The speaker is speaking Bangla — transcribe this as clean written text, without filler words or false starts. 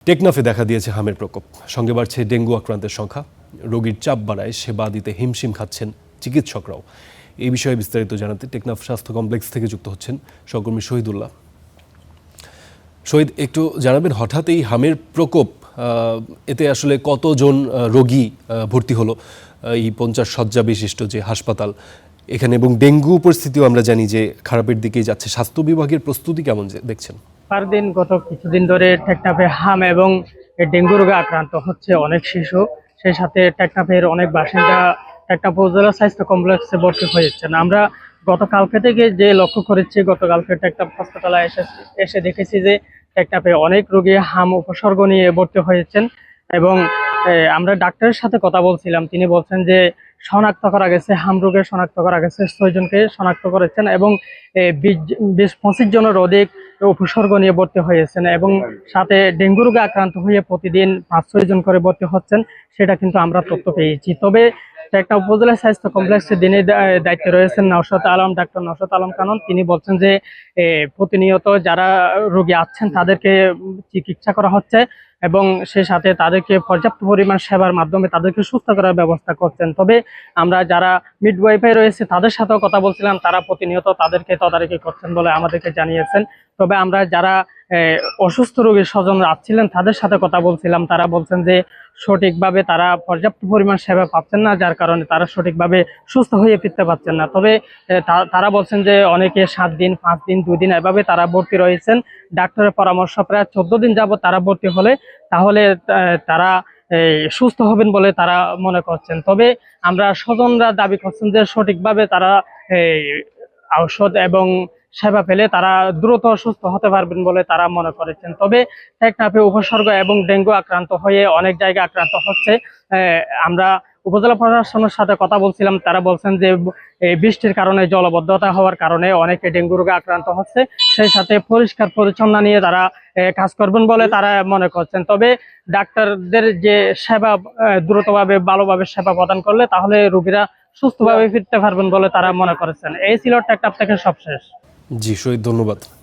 টেকনাফে দেখা দিয়েছে হামের প্রকোপ, সঙ্গে বাড়ছে ডেঙ্গু আক্রান্তের সংখ্যা। রোগীর চাপ বাড়ায় সেবা দিতে হিমশিম খাচ্ছেন চিকিৎসকরাও। এই বিষয়ে বিস্তারিত জানাতে টেকনাফ স্বাস্থ্য কমপ্লেক্স থেকে যুক্ত হচ্ছেন সহকর্মী শহীদুল্লাহ। শহীদ, একটু জানাবেন, হঠাৎ এই হামের প্রকোপ, এতে আসলে কতজন রোগী ভর্তি হলো এই 50 শয্যা বিশিষ্ট যে হাসপাতাল এখানে, এবং ডেঙ্গু পরিস্থিতিও আমরা জানি যে খারাপের দিকেই যাচ্ছে। স্বাস্থ্য বিভাগের প্রস্তুতি কেমন দেখছেন? দিন গত কিছুদিন ধরে টেকনাফে হাম এবং ডেঙ্গু রোগে আক্রান্ত হচ্ছে অনেক শিশু। সেই সাথে টেকনাফের অনেক বাসিন্দা টেকনাফ উপজেলা স্বাস্থ্য কমপ্লেক্সে ভর্তি হয়েছেন। আমরা গতকালকে থেকে যে লক্ষ্য করেছি, গতকালকে টেকনাফ হাসপাতালে এসে দেখেছি যে টেকনাফে অনেক রোগী হাম উপসর্গ নিয়ে ভর্তি হয়েছেন। এবং আমরা ডাক্তারের সাথে কথা বলছিলাম, তিনি বলছেন যে শনাক্ত করা গেছে, হাম রোগে শনাক্ত করা গেছে 6 জনকে শনাক্ত করেছেন এবং 20-25 জনের অধিক উপসর্গ নিয়ে ভর্তি হয়েছেন এবং সাথে ডেঙ্গু রোগে আক্রান্ত হয়ে প্রতিদিন 5-6 জন করে ভর্তি হচ্ছেন, সেটা কিন্তু আমরা তথ্য পেয়েছি। তবে টেকনাফ উপজেলা স্বাস্থ্য কমপ্লেক্সে দিনের দায়িত্বে রয়েছেন ডাক্তার নওশাদ আলম কানন। তিনি বলছেন যে প্রতিনিয়ত যারা রোগী আছেন তাদেরকে চিকিৎসা করা হচ্ছে এবং সে সাথে তাদেরকে পর্যাপ্ত পরিমাণ সেবার মাধ্যমে তাদেরকে সুস্থ করার ব্যবস্থা করছেন। তবে আমরা যারা মিডওয়াইফাই রয়েছে তাদের সাথেও কথা বলছিলাম, তারা প্রতিনিয়ত তাদেরকে তদারকি করছেন বলে আমাদেরকে জানিয়েছেন। তবে আমরা যারা অসুস্থ রোগীর স্বজনরা আসছিলেন তাদের সাথে কথা বলছিলাম, তারা বলছেন যে সঠিকভাবে তারা পর্যাপ্ত পরিমাণ সেবা পাচ্ছেন না, যার কারণে তারা সঠিকভাবে সুস্থ হয়ে ফিরতে পারছেন না। তবে তারা বলছেন যে অনেকে 7 দিন, 5 দিন, 2 দিন এভাবে তারা ভর্তি রয়েছেন। ডাক্তারের পরামর্শ প্রায় 14 দিন যাবত তারা ভর্তি হলে তাহলে তারা সুস্থ হবেন বলে তারা মনে করছেন। তবে আমরা স্বজনরা দাবি করছেন যে সঠিকভাবে তারা ঔষধ এবং সেবা পেলে তারা দ্রুত সুস্থ হতে পারবেন বলে তারা মনে করেছেন। তবে টেকনাফে উপসর্গ এবং ডেঙ্গু আক্রান্ত হয়ে অনেক জায়গায় আক্রান্ত হচ্ছে। আমরা উপজেলা প্রশাসনের সাথে কথা বলছিলাম, তারা বলছেন যে বৃষ্টির কারণে, জলবদ্ধতা হওয়ার কারণে অনেকে ডেঙ্গু রোগে আক্রান্ত হচ্ছে। সেই সাথে পরিষ্কার পরিচ্ছন্ন নিয়ে তারা কাজ করবেন বলে তারা মনে করছেন। তবে ডাক্তারদের যে সেবা দ্রুতভাবে ভালোভাবে সেবা প্রদান করলে তাহলে রোগীরা সুস্থভাবে ফিরতে পারবেন বলে তারা মনে করেছেন। এই ছিল টেকনাফ থেকে সবশেষ। জি শহীদ, ধন্যবাদ।